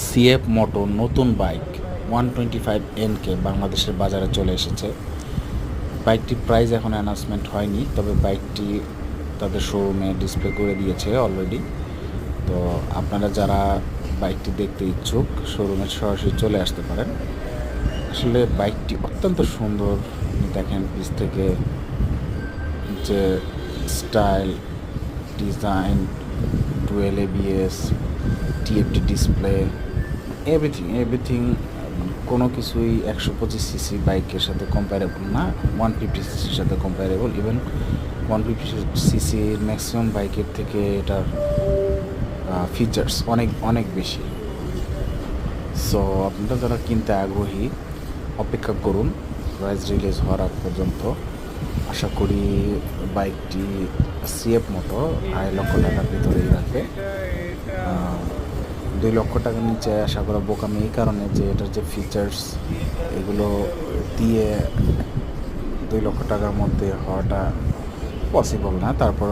CF মোটো নতুন bike 125 NK বাংলাদেশের বাজারে চলে এসেছে। বাইকটির প্রাইস এখন অ্যানাউন্সমেন্ট হয়নি, তবে বাইকটি তাদের শোরুমে ডিসপ্লে করে দিয়েছে অলরেডি। তো আপনারা যারা বাইকটি দেখতে ইচ্ছুক শোরুমে সরাসরি চলে আসতে পারেন। আসলে বাইকটি অত্যন্ত সুন্দর, দেখেন পিছ থেকে যে style, design, dual ABS, TFT display, everything কোনো কিছুই 125cc বাইকের সাথে কম্প্যারেবল না, 150cc সাথে কম্প্যারেবল। ইভেন 150cc ম্যাক্সিমাম বাইকের থেকে এটার ফিচার্স অনেক অনেক বেশি। সো আপনারা যারা কিনতে আগ্রহী অপেক্ষা করুন প্রাইস রিলিজ হওয়ার আগ পর্যন্ত। আশা করি বাইকটি সিএফ মোটো 2.5 লক্ষ টাকার ভিতরেই রাখবে। 2 লক্ষ টাকার নিচে আশা করা বোকামি এই কারণে যে এটার যে ফিচার্স এগুলো দিয়ে 2 লক্ষ টাকার মধ্যে হওয়াটা পসিবল না। তারপর